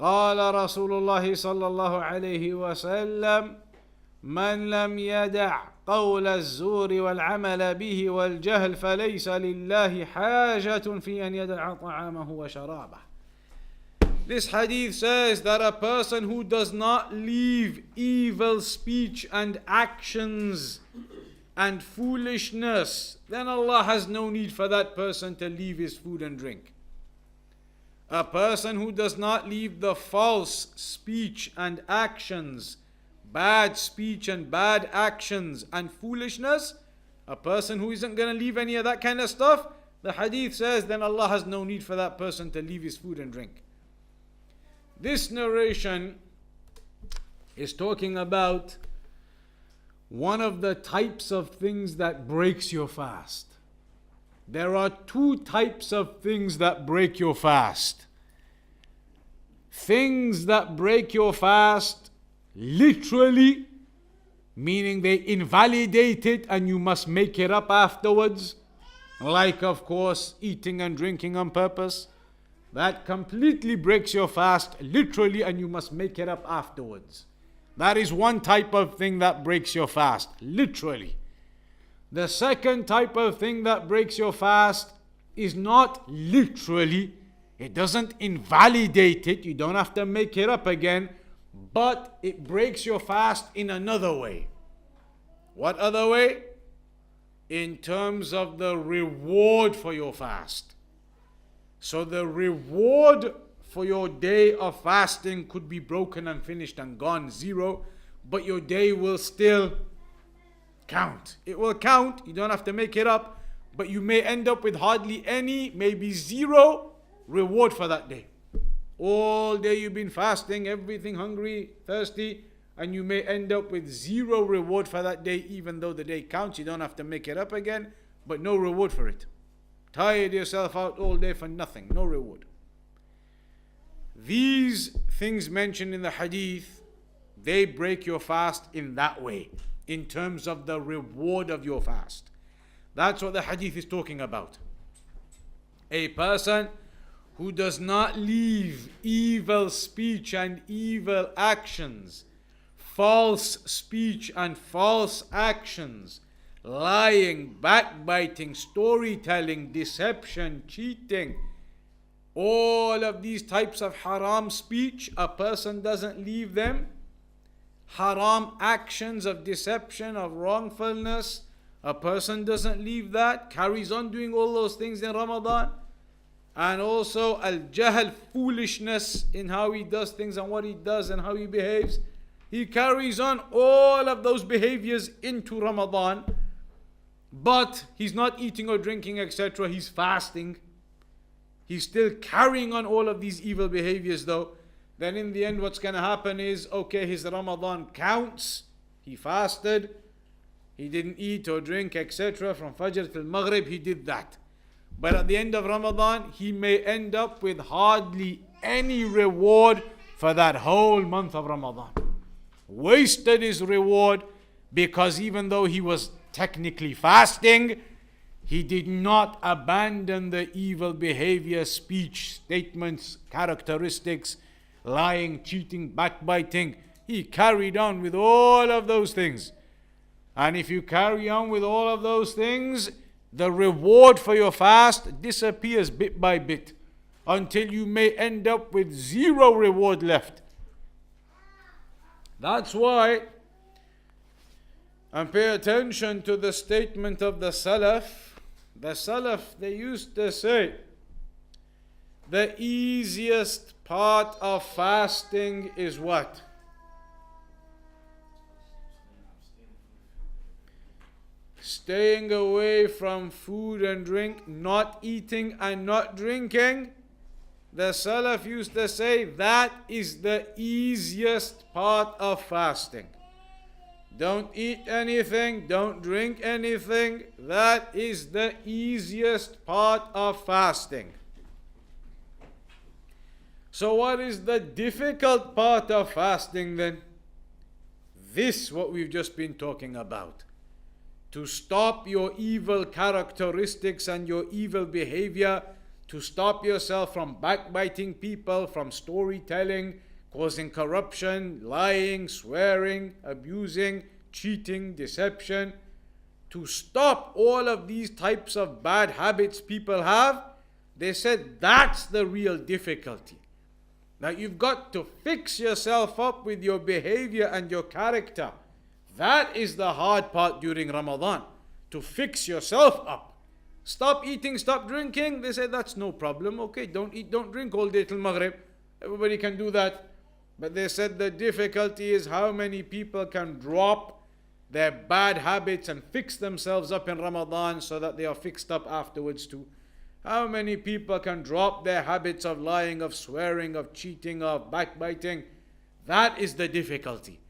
قال رسول الله صلى الله عليه وسلم من لم يدع قول الزور والعمل به والجهل فليس لله حاجة في أن يدع طعامه وشرابه. This hadith says that a person who does not leave evil speech and actions and foolishness, then Allah has no need for that person to leave his food and drink. A person who does not leave the false speech and actions, bad speech and bad actions and foolishness, a person who isn't going to leave any of that kind of stuff, the hadith says then Allah has no need for that person to leave his food and drink. This narration is talking about one of the types of things that breaks your fast. There are two types of things that break your fast. Things that break your fast literally, meaning they invalidate it and you must make it up afterwards, like of course eating and drinking on purpose. That completely breaks your fast literally and you must make it up afterwards. That is one type of thing that breaks your fast, literally. The second type of thing that breaks your fast is not literally. It doesn't invalidate it. You don't have to make it up again. But it breaks your fast in another way. What other way? In terms of the reward for your fast. So the reward for your day of fasting could be broken and finished and gone, zero, but your day will still count. It will count, you don't have to make it up, but you may end up with hardly any, maybe zero reward for that day. All day you've been fasting, everything hungry, thirsty, and you may end up with zero reward for that day, even though the day counts. You don't have to make it up again, but no reward for it. Tired yourself out all day for nothing, no reward. These things mentioned in the hadith, they break your fast in that way, in terms of the reward of your fast. That's what the hadith is talking about. A person who does not leave evil speech and evil actions, false speech and false actions, lying, backbiting, storytelling, deception, cheating, all of these types of haram speech, a person doesn't leave them. Haram actions of deception, of wrongfulness, a person doesn't leave that, carries on doing all those things in Ramadan. And also al-jahl, foolishness in how he does things and what he does and how he behaves. He carries on all of those behaviors into Ramadan, but he's not eating or drinking, etc. He's fasting. He's still carrying on all of these evil behaviors though. Then in the end what's going to happen is, okay, his Ramadan counts. He fasted. He didn't eat or drink, etc. From Fajr till Maghrib, he did that. But at the end of Ramadan, he may end up with hardly any reward for that whole month of Ramadan. Wasted his reward because even though he was technically fasting, he did not abandon the evil behavior, speech, statements, characteristics, lying, cheating, backbiting. He carried on with all of those things. And if you carry on with all of those things, the reward for your fast disappears bit by bit until you may end up with zero reward left. That's why, and pay attention to the statement of the Salaf. The Salaf, they used to say, the easiest part of fasting is what? Staying away from food and drink, not eating and not drinking. The Salaf used to say that is the easiest part of fasting. Don't eat anything, don't drink anything. That is the easiest part of fasting. So what is the difficult part of fasting then? This, what we've just been talking about. To stop your evil characteristics and your evil behavior, to stop yourself from backbiting people, from storytelling, causing corruption, lying, swearing, abusing, cheating, deception, to stop all of these types of bad habits people have, they said that's the real difficulty. Now you've got to fix yourself up with your behavior and your character. That is the hard part during Ramadan, to fix yourself up. Stop eating, stop drinking. They say that's no problem. Okay, don't eat, don't drink all day till Maghrib. Everybody can do that. But they said the difficulty is how many people can drop their bad habits and fix themselves up in Ramadan so that they are fixed up afterwards too. How many people can drop their habits of lying, of swearing, of cheating, of backbiting? That is the difficulty.